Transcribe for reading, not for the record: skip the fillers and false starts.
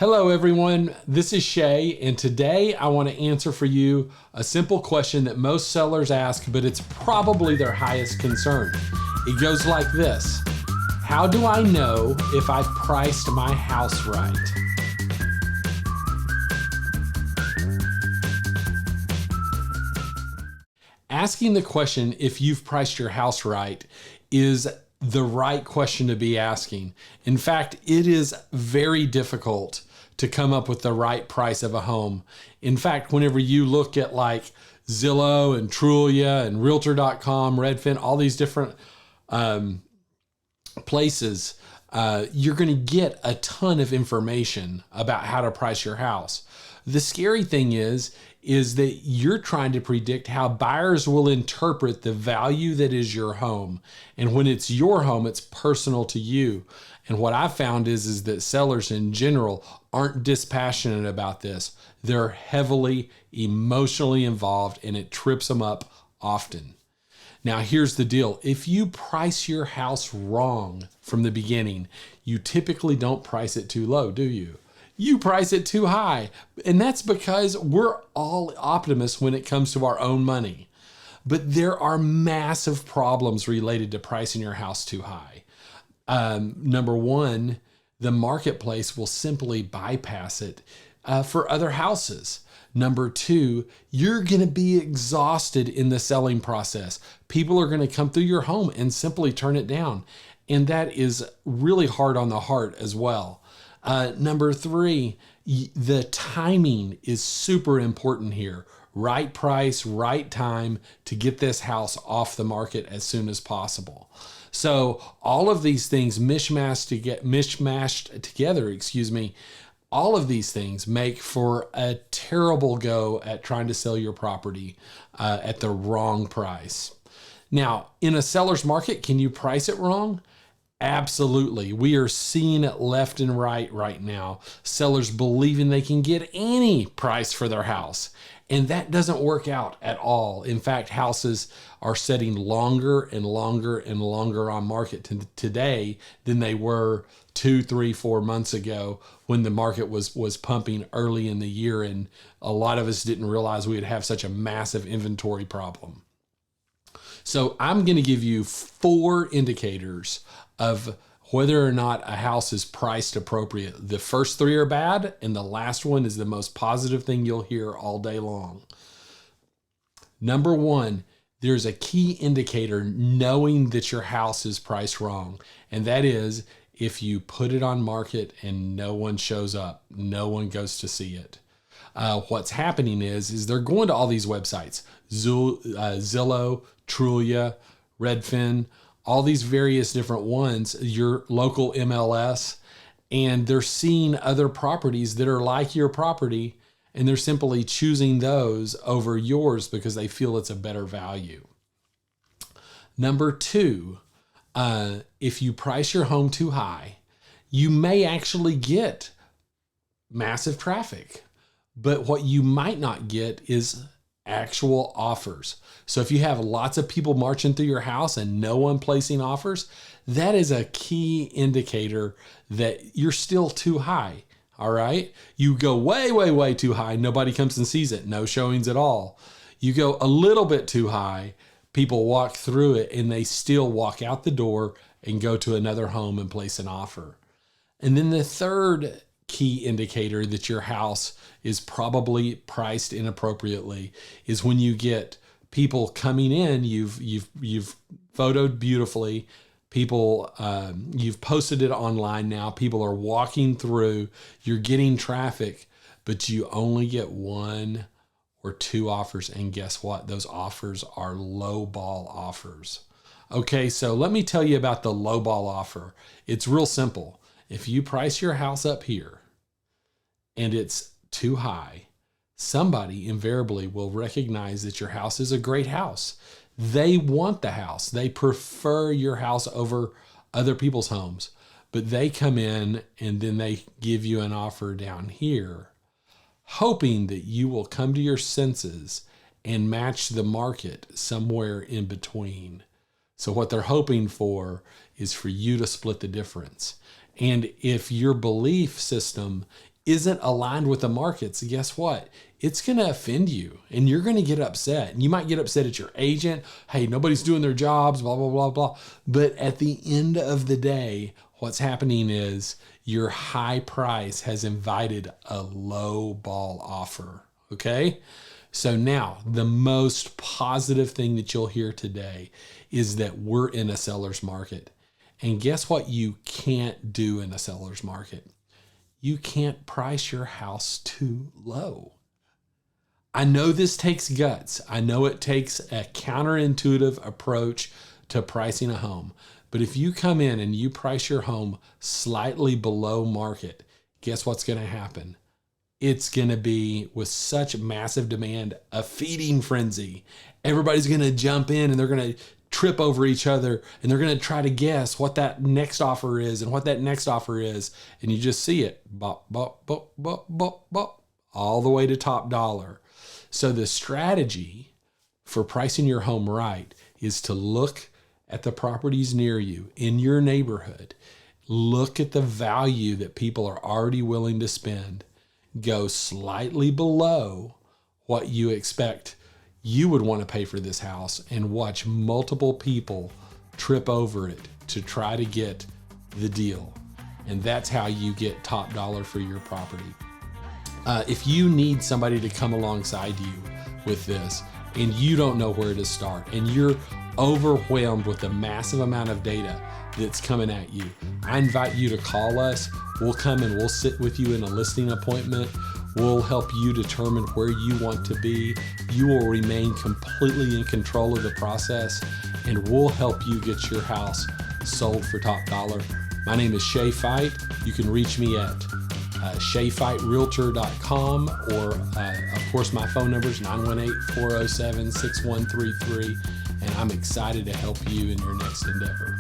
Hello everyone, this is Shay, and today I want to answer for you a simple question that most sellers ask, but it's probably their highest concern. It goes like this: how do I know if I've priced my house right? Asking the question if you've priced your house right is the right question to be asking. In fact, it is very difficult to come up with the right price of a home. In fact, whenever you look at like Zillow and Trulia and Realtor.com, Redfin, all these different places, you're going to get a ton of information about how to price your house. The scary thing is that you're trying to predict how buyers will interpret the value that is your home. And when it's your home, it's personal to you. And what I found is that sellers in general aren't dispassionate about this. They're heavily emotionally involved, and it trips them up often. Now, here's the deal. If you price your house wrong from the beginning, you typically don't price it too low, do you? You price it too high. And that's because we're all optimists when it comes to our own money. But there are massive problems related to pricing your house too high. Number one, the marketplace will simply bypass it for other houses. Number two, you're going to be exhausted in the selling process. People are going to come through your home and simply turn it down. And that is really hard on the heart as well. Number three, the timing is super important here. Right price, right time to get this house off the market as soon as possible. So all of these things mishmashed together, all of these things make for a terrible go at trying to sell your property at the wrong price. Now, in a seller's market, can you price it wrong? Absolutely. We are seeing it left and right now. Sellers believing they can get any price for their house. And that doesn't work out at all. In fact, houses are setting longer and longer and longer on market today than they were 2, 3, 4 months ago when the market was pumping early in the year. And a lot of us didn't realize we would have such a massive inventory problem. So I'm going to give you 4 indicators of whether or not a house is priced appropriate. The first 3 are bad, and the last one is the most positive thing you'll hear all day long. Number 1, there's a key indicator knowing that your house is priced wrong, and that is if you put it on market and no one shows up, no one goes to see it. What's happening is they're going to all these websites, Zillow, Trulia, Redfin, all these various different ones, your local MLS, and they're seeing other properties that are like your property, and they're simply choosing those over yours because they feel it's a better value. Number 2, if you price your home too high, you may actually get massive traffic, but what you might not get is actual offers. So if you have lots of people marching through your house and no one placing offers, that is a key indicator that you're still too high. All right. You go way, way, way too high. Nobody comes and sees it. No showings at all. You go a little bit too high. People walk through it and they still walk out the door and go to another home and place an offer. And then the third key indicator that your house is probably priced inappropriately is when you get people coming in, you've photoed beautifully, people, you've posted it online now, people are walking through, you're getting traffic, but you only get 1 or 2 offers, and guess what? Those offers are lowball offers. Okay, so let me tell you about the lowball offer. It's real simple. If you price your house up here and it's too high, somebody invariably will recognize that your house is a great house. They want the house. They prefer your house over other people's homes, but they come in and then they give you an offer down here, hoping that you will come to your senses and match the market somewhere in between. So what they're hoping for is for you to split the difference. And if your belief system isn't aligned with the markets, guess what? It's going to offend you and you're going to get upset. And you might get upset at your agent. Hey, nobody's doing their jobs, blah, blah, blah, blah. But at the end of the day, what's happening is your high price has invited a low ball offer. Okay. So now the most positive thing that you'll hear today is that we're in a seller's market. And guess what you can't do in a seller's market? You can't price your house too low. I know this takes guts. I know it takes a counterintuitive approach to pricing a home. But if you come in and you price your home slightly below market, guess what's going to happen? It's going to be, with such massive demand, a feeding frenzy. Everybody's going to jump in and they're going to trip over each other and they're going to try to guess what that next offer is and what that next offer is. And you just see it, bop, bop, bop, bop, bop, bop, all the way to top dollar. So the strategy for pricing your home right is to look at the properties near you in your neighborhood. Look at the value that people are already willing to spend. Go slightly below what you expect you would want to pay for this house and watch multiple people trip over it to try to get the deal. And that's how you get top dollar for your property. If you need somebody to come alongside you with this and you don't know where to start and you're overwhelmed with the massive amount of data that's coming at you, I invite you to call us. We'll come and we'll sit with you in a listing appointment. We'll help you determine where you want to be. You will remain completely in control of the process, and we'll help you get your house sold for top dollar. My name is Shay Fight. You can reach me at shayfightrealtor.com, or of course my phone number is 918-407-6133, and I'm excited to help you in your next endeavor.